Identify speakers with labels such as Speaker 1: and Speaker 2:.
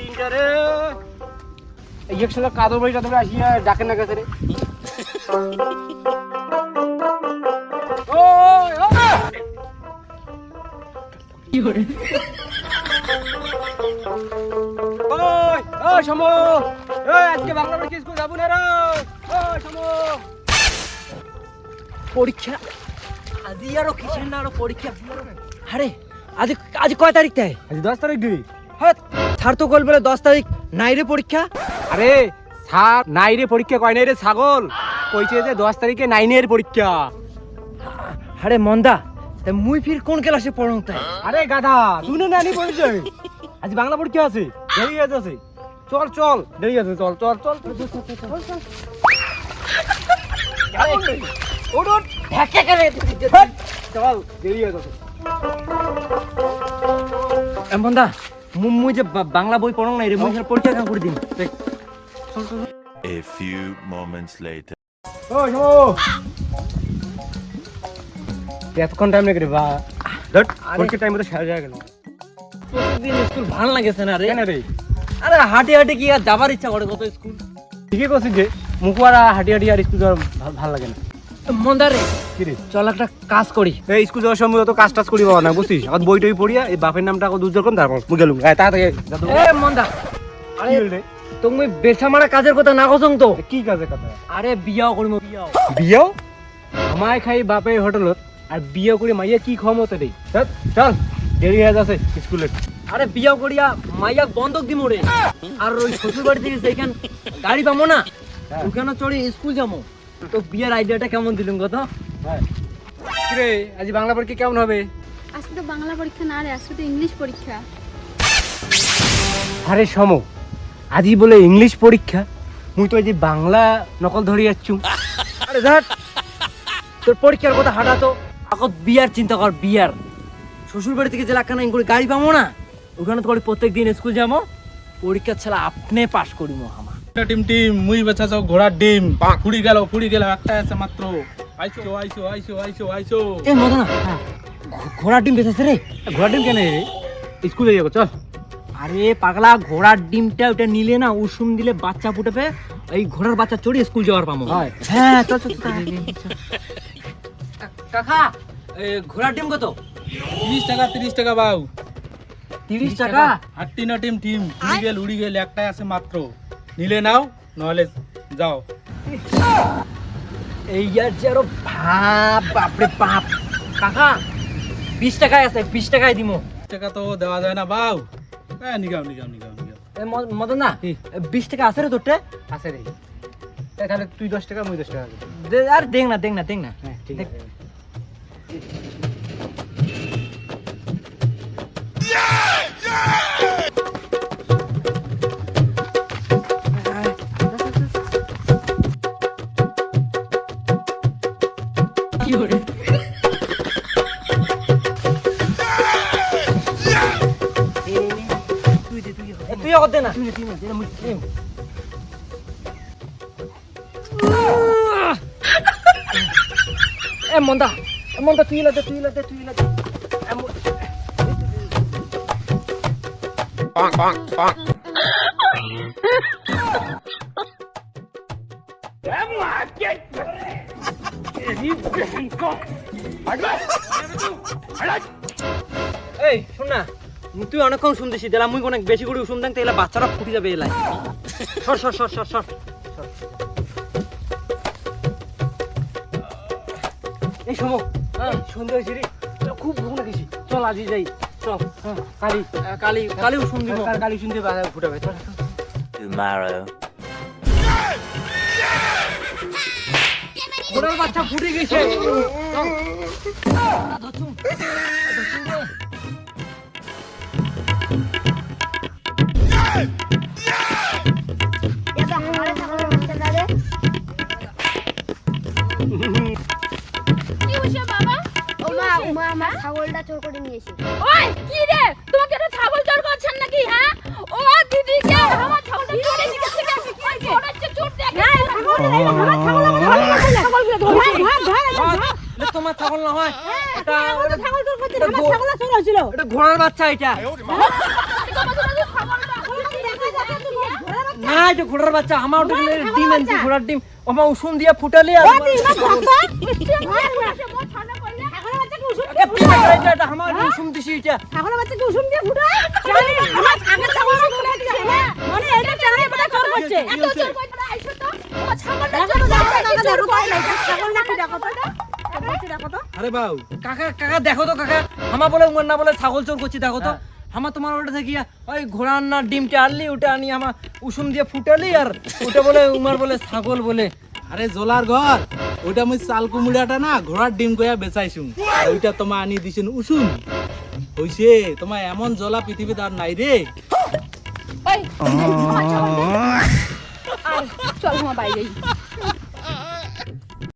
Speaker 1: দিনটা রে এই একসাথে কাদর বাড়িটা তোমরা আসিয়া ডাকেন না গেছে রে কি করে ওই সমো এই আজকে বাংলা পরীক্ষা স্কুল যাবো না রে ওই সমো পরীক্ষা আজি আরো কিসের না আরো পরীক্ষা আরে আজ কয় তারিখ তাই আজ 10 তারিখ দিই হ্যাঁ স্যার তো বলে 10 তারিখ নাই রে পরীক্ষা আরে স্যার নাই রে পরীক্ষা কয় নাই রে ছাগল কইছে যে 10 তারিখে 9 এর পরীক্ষা আরে মন্দা মুই ফির কোন ক্লাসে পড়ং তাই আরে গাধা তুই না নানি পড়িস আজ বাংলা পরীক্ষা আছে দেরি আছে চল চল দেরি আছে চল চল চল ওঠ ঢাকে করে চল দেরি আছে এমনদা মুই যে বাংলা বই পড়ং নাই রে মুই পরীক্ষা কাম করে দিন
Speaker 2: A few moments later.
Speaker 1: ওই শো এতক্ষণ টাইম লাগে রে বা ধর পরীক্ষা টাইম তো শেষ হয়ে গেল প্রতিদিন স্কুল ভালো লাগেছে না রে কেন রে আরে হাঁটি হাঁটি কি আর যাবার ইচ্ছা করে কত স্কুল ঠিকই কইছিস যে মুখওয়ারা হাঁটি হাঁটি আর স্কুল যাওয়ার ভালো লাগে না মন্দারে কি রে চল একটা কাজ করি এই স্কুল যাওয়ার সময় তো কাজ টাজ করি বাবা না বুঝছিস এখন বই টই পড়িয়া এই বাপের নামটা কত দুর্জল কম তারপর মুই গেলুম তাড়াতাড়ি এ মন্দা আরে রে তুমি বেছামারা কাজের কথা না কসং তো কি কাজের কথা আরে বিয়াও করিম বিয়াও আমায় খাই বাপে হোটেলত আর বিয়ে করে মাইয়া কি ক্ষমতা দেই চল দেরি হয়ে যাচ্ছে স্কুলে আরে বিয়া করিয়া মাইয়া বন্ধক দিমু রে আর ওই শ্বশুর বাড়ি থেকে সেইখান গাড়ি পাবো না ওখানে চড়ে স্কুল যাবো তো বিয়ের আইডিয়াটা কেমন দিলুম কত রে আজ বাংলা পরীক্ষা কেমন হবে
Speaker 3: আজকে তো বাংলা পরীক্ষা না রে আজকে তো ইংলিশ পরীক্ষা
Speaker 1: আরে সমো আজই বলে ইংলিশ পরীক্ষা মুই তো এই যে বাংলা নকল ধরে যাচ্ছু আরে ধর তোর পরীক্ষার কথা হাঁটা তো এখন বিয়ার চিন্তা কর বিয়ার শ্বশুর বাড়ি থেকে জেলা কানা করে গাড়ি পাবো না ওখানে তো প্রত্যেক দিন স্কুল যাবো পরীক্ষা ছাড়া আপনি পাস করিম আমার
Speaker 4: টিম টিম মুই বেচা সব ঘোড়ার ডিম ফুড়ি গেল একটা আছে মাত্র আইসো
Speaker 1: এ মদা না ঘোড়ার ডিম বেচাছে রে ঘোড়ার ডিম কেন রে স্কুলে যাবো চল আরে পাগলা ঘোড়ার ডিমটা ওটা নিলে না উষুম দিলে বাচ্চা ফুটেবে এই ঘোড়ার বাচ্চা চড়ি স্কুল যাওয়ার পাবো হ্যাঁ চল চল কাকা ঘোড়ার ডিম কত
Speaker 4: 30 টাকা বাউ
Speaker 1: 30 টাকা
Speaker 4: হাট্টি না টিম টিম উড়ি গেল একটাই আছে মাত্র নিলে নাও নহলে যাও
Speaker 1: এই আর যে আরো ভাব বাপরে বাপ কাকা 20 টাকায় আছে 20 টাকায় দিমো
Speaker 4: টাকা তো দেওয়া যায় না বাউ নিগাও
Speaker 1: মদন না 20 টাকা আছে রে তোরটা আছে রে তাহলে তুই 10 টাকা মুই 10 টাকা আর দেখ না হ্যাঁ ঠিক আছে তুই দে না এ মন্দা তুই লাতে এই শোন না তুই অনেকক্ষণ শুনতেছি তাহলে মুই অনেক বেশি করে শুনতাম তাহলে বাচ্চারা ফুটে যাবে এলাই সর এই শোনো সন্ধ্যা হয়েছে রে খুব ভুল লাগেছি চল আজই যাই চল কালিও শুনবি কালি শুনতে ফুটাবে চল
Speaker 2: Tomorrow.
Speaker 1: ঘোড়ার বাচ্চা ফুটে গেছে
Speaker 3: ছাগলটা চোর করে নিয়েছি ওই কি রে তোমাকে তো ছাগল চোর করছেন নাকি হ্যাঁ ও দিদি কে আমার ছাগলটা চুরি নিয়ে গেছে কি হচ্ছে চোর দেখ
Speaker 1: না তোমার ছাগল না হয়
Speaker 3: এটা ছাগল চোর করছে আমার ছাগল চোর হয়েছিল
Speaker 1: এটা ঘোড়ার বাচ্চা এটা হ্যাঁ এটা ঘোড়ার বাচ্চা আমার ওটা ডিম আনছি ঘোড়ার ডিম আমার উষুম দিয়া ফুটালি আর এটা আমার উষুম দিছি এটা
Speaker 5: ছাগলের বাচ্চাকে উষুম দিয়ে ফুটায় আমার ছাগল ছাগল মানে এটা চালে বড় চোর করছে
Speaker 3: এত চোর কই তোরা আইছো তো ও ছাগলটা
Speaker 4: আরে বাউ
Speaker 1: কাকা কাকা দেখো তো কাকা হামা বলে উমার না বলে ছাগল চোর করছি দেখো তো হামা তোমার ওটা থেকে ওই ঘোড়ার না ডিমটা আনলি ওটা আনি আমা উষুম দিয়ে ফুটালি আর ওটা বলে উমার বলে ছাগল বলে
Speaker 4: আরে জোলার ঘর ওইটা মুই চাল কুমড়াটা না ঘোড়ার ডিম কইয়া বেচাইছুম আর ওইটা তোমা আনি দিছেন উসুম হইছে তোমা এমন জলা পৃথিবীতে আর নাই রে
Speaker 3: ওই আমার ছাগলটা চল আমার বাইরে